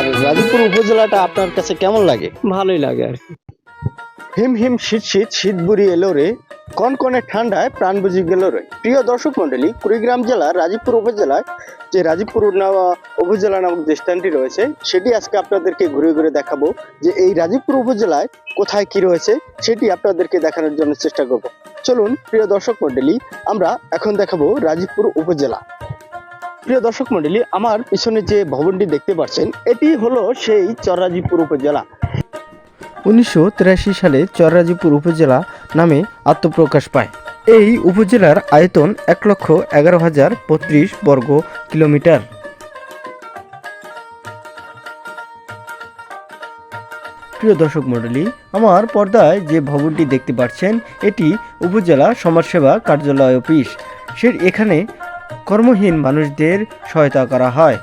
আর রাজীবপুর উপজেলাটা আপনার কাছে কেমন লাগে? ভালোই লাগে আর কি। হিম হিম শীত শীত শীত বুড়ি এলো রে, কনকনে ঠান্ডায় প্রাণ বুঝি গেল রে। প্রিয় দর্শক মন্ডলী, কুড়িগ্রাম জেলার রাজীবপুর উপজেলায় যে রাজীবপুর উপজেলা নামক যে স্থানটি রয়েছে সেটি আজকে আপনাদেরকে ঘুরে ঘুরে দেখাবো, যে এই রাজীবপুর উপজেলায় কোথায় কি রয়েছে সেটি আপনাদেরকে দেখানোর জন্য চেষ্টা করব। চলুন প্রিয় দর্শক মন্ডলী, আমরা এখন দেখাবো রাজীবপুর উপজেলা। প্রিয় দর্শক মন্ডলী, আমার পিছনে যে ভবনটি দেখতে পাচ্ছেন এটি হলো সেই চররাজীবপুর উপজেলা। 1983 সালে চররাজীবপুর উপজেলা নামে আত্মপ্রকাশ পায়। এই উপজেলার আয়তন 1,11,032 বর্গ কিলোমিটার। প্রিয় দর্শক মণ্ডলী, আমার পর্দায় যে ভবনটি দেখতে পাচ্ছেন এটি উপজেলা সমাজসেবা কার্যালয় অফিস। এখানে কর্মহীন মানুষদের সহায়তা করা হয়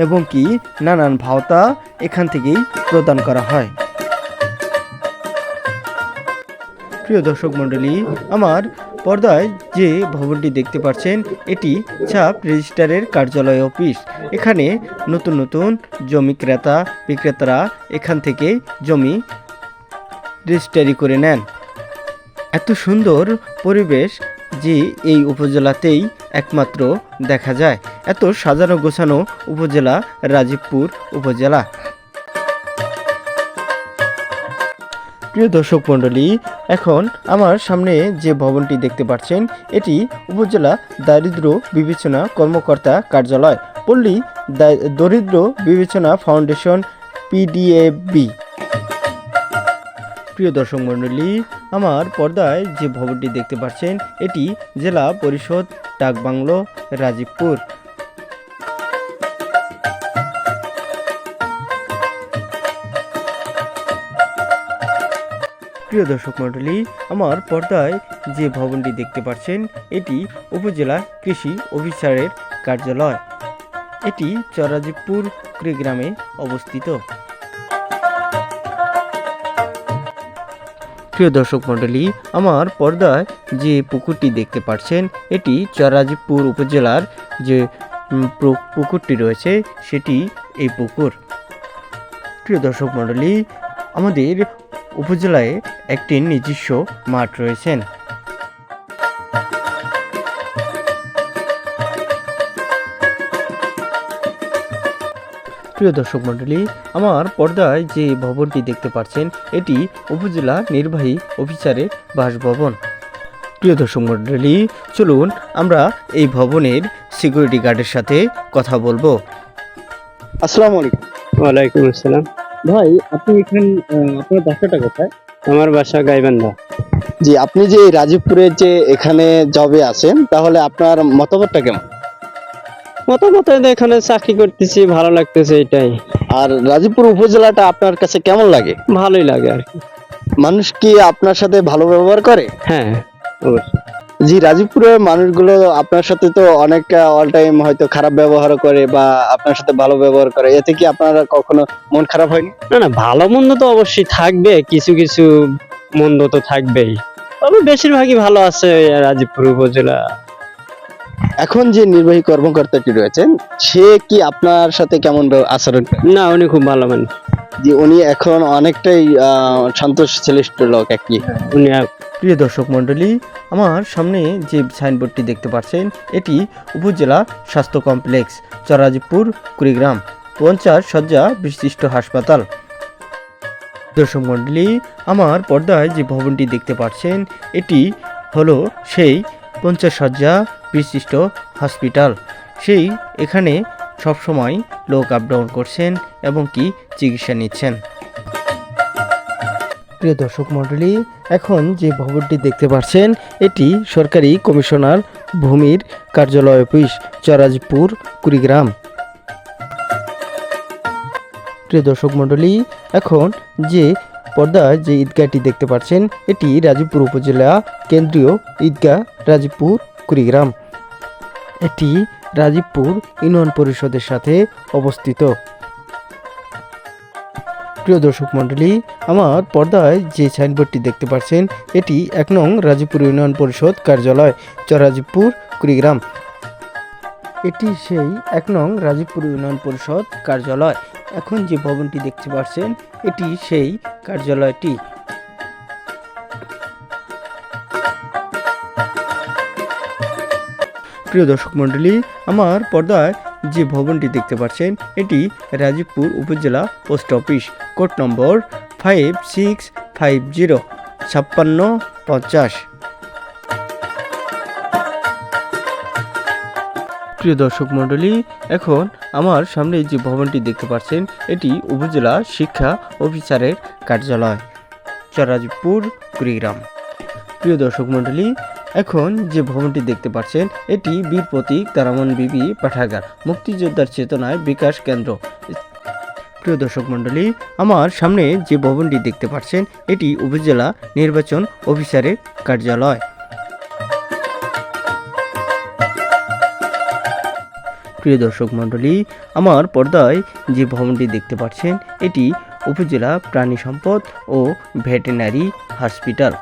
এবং কি নানান ভাতা এখান থেকেই প্রদান করা হয়। প্রিয় দর্শক মণ্ডলী, আমার পর্দায় যে ভবনটি দেখতে পাচ্ছেন এটি ছাপ রেজিস্ট্রারের কার্যালয় অফিস। এখানে নতুন নতুন জমি ক্রেতা বিক্রেতারা এখান থেকে জমি রেজিস্ট্রি করে নেন। এত সুন্দর পরিবেশ যে এই উপজেলাতেই একমাত্র দেখা যায়। এত সাজানো গোছানো উপজেলা রাজীবপুর উপজেলা। প্রিয় দর্শক মণ্ডলী, এখন আমার সামনে যে ভবনটি দেখতে পাচ্ছেন এটি উপজেলা দারিদ্র বিবেচনা কর্মকর্তা কার্যালয়, পল্লী দরিদ্র বিবেচনা ফাউন্ডেশন, PDAB। প্রিয় দর্শক মণ্ডলী, আমার পর্দায় যে ভবনটি দেখতে পাচ্ছেন এটি জেলা পরিষদ ডাকবাংলো রাজীবপুর। প্রিয় দর্শক মণ্ডলী, আমার পর্দায় যে ভবনটি দেখতে পাচ্ছেন এটি উপজেলা কৃষি অফিসারের কার্যালয়। এটি চররাজীবপুর কুড়িগ্রামে অবস্থিত। প্রিয় দর্শক মণ্ডলী, আমার পর্দায় যে পুকুরটি দেখতে পাচ্ছেন এটি চররাজীবপুর উপজেলার যে পুকুরটি রয়েছে সেটি এই পুকুর। প্রিয় দর্শক মণ্ডলী, আমাদের উপজেলায় একটি নিজস্ব মাঠ রয়েছেন। প্রিয় দর্শক মণ্ডলী, আমার পর্দায় যে ভবনটি দেখতে পাচ্ছেন এটি উপজেলা নির্বাহী অফিসারের বাসভবন। প্রিয় দর্শক মণ্ডলী, চলুন আমরা এই ভবনের সিকিউরিটি গার্ডের সাথে কথা বলবো। আসসালামু আলাইকুম। ওয়ালাইকুম আসসালাম। ভাই, আপনি এখানে আপনার বাসাটা কোথায়? আমার বাসা গাইবান্ধা। জি, আপনি যে রাজীবপুরের যে এখানে জবে আছেন তাহলে আপনার মতামতটা কেমন? মতামত এখানে চাকরি করতেছি, ভালো লাগতেছে এটাই। আর রাজীবপুর উপজেলাটা আপনার কাছে কেমন লাগে? ভালোই লাগে আর কি। মানুষ কি আপনার সাথে ভালো ব্যবহার করে? হ্যাঁ, অবশ্যই। জি, রাজীবপুরের মানুষগুলো আপনার সাথে তো অনেকটা অল টাইম হয়তো খারাপ ব্যবহার করে বা আপনার সাথে ভালো ব্যবহার করে, এতে কি আপনার কখনো মন খারাপ হয়নি? না না, ভালো মন্দ তো অবশ্যই থাকবে, কিছু কিছু মন্দ তো থাকবেই, তবে বেশিরভাগই ভালো আছে রাজীবপুর উপজেলা। এখন যে নির্বাহী কর্মকর্তাটি রয়েছেন সে কি আপনার সাথে কেমন আচরণ করে? না, উনি খুব ভালো মানুষ। যে উনি এখন অনেকটাই শান্তশিষ্ট লোক আর কি। উনি প্রিয় দর্শক মণ্ডলী, আমার সামনে যে সাইনবোর্ডটি দেখতে পাচ্ছেন এটি উপজেলা স্বাস্থ্য কমপ্লেক্স চররাজীবপুর কুড়িগ্রাম, 50 শয্যা বিশিষ্ট হাসপাতাল। দর্শক মণ্ডলী, আমার পর্দায় যে ভবনটি দেখতে পাচ্ছেন এটি হলো সেই 50 শয্যা বিশিষ্ট হসপিটাল। এখানে সবসময় লোক আপ ডাউন করছেন এবং কি চিকিৎসা নিচ্ছেন। প্রিয় দর্শক মণ্ডলী, এখন যে ভবনটি দেখতে পাচ্ছেন এটি সরকারি কমিশনার ভূমির কার্যালয় অফিস চররাজীবপুর কুড়িগ্রাম। প্রিয় দর্শক মণ্ডলী, এখন যে পর্দায় যে ঈদগাহটি দেখতে পাচ্ছেন এটি রাজীবপুর উপজেলা কেন্দ্রীয় ঈদগাহ রাজীবপুর কুড়িগ্রাম। এটি রাজীবপুর ইউনিয়ন পরিষদের সাথে অবস্থিত। প্রিয় দর্শক মণ্ডলী, আমার পর্দায় যে সাইনবোর্ডটি দেখতে পাচ্ছেন এটি 1 নং রাজীবপুর ইউনিয়ন পরিষদ কার্যালয় চররাজীবপুর কুড়িগ্রাম। এটি সেই 1 নং রাজীবপুর ইউনিয়ন পরিষদ কার্যালয়। এখন যে ভবনটি দেখতে পাচ্ছেন এটি সেই কার্যালয়টি। প্রিয় দর্শক মণ্ডলী, আমার পর্দায় যে ভবনটি দেখতে পাচ্ছেন এটি রাজীবপুর উপজেলা পোস্ট অফিস, কোড নম্বর 56505650। প্রিয় দর্শক মণ্ডলী, এখন আমার সামনে যে ভবনটি দেখতে পাচ্ছেন এটি উপজেলা শিক্ষা অফিসারের কার্যালয়, রাজীবপুর কুড়িগ্রাম। প্রিয় দর্শক মণ্ডলী, এখন যে ভবনটি দেখতে পাচ্ছেন এটি বীর প্রতীক তারামন বিবি পাঠাগার, মুক্তিযোদ্ধার চেতনায় বিকাশ কেন্দ্র। প্রিয় দর্শক মণ্ডলী, আমার সামনে যে ভবনটি দেখতে পাচ্ছেন এটি উপজেলা নির্বাচন অফিসারের কার্যালয়। প্রিয় দর্শক মণ্ডলী, আমার পর্দায় যে ভবনটি দেখতে পাচ্ছেন এটি উপজেলা প্রাণী সম্পদ ও ভেটেরিনারি হসপিটাল,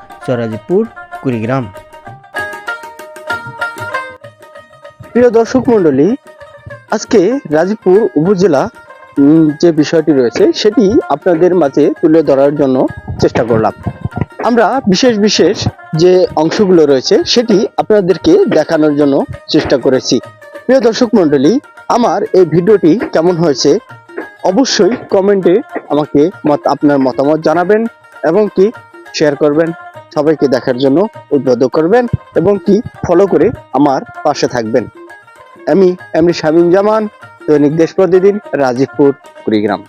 রাজীবপুর কুড়িগ্রাম। প্রিয় দর্শক মণ্ডলী, আজকে রাজীবপুর উপজেলা যে বিষয়টি রয়েছে সেটি আপনাদের মাঝে তুলে ধরার জন্য চেষ্টা করলাম। আমরা বিশেষ বিশেষ যে অংশগুলো রয়েছে সেটি আপনাদেরকে দেখানোর জন্য চেষ্টা করেছি। প্রিয় দর্শক মণ্ডলী, আমার এই ভিডিওটি কেমন হয়েছে অবশ্যই কমেন্টে আমাকে আপনার মতামত জানাবেন এবং কি শেয়ার করবেন, সবাইকে দেখার জন্য উদ্বুদ্ধ করবেন এবং কি ফলো করে আমার পাশে থাকবেন। আমি এমনি শামীম জামান, দৈনিক দেশ প্রতিদিন, রাজীবপুর কুড়িগ্রাম।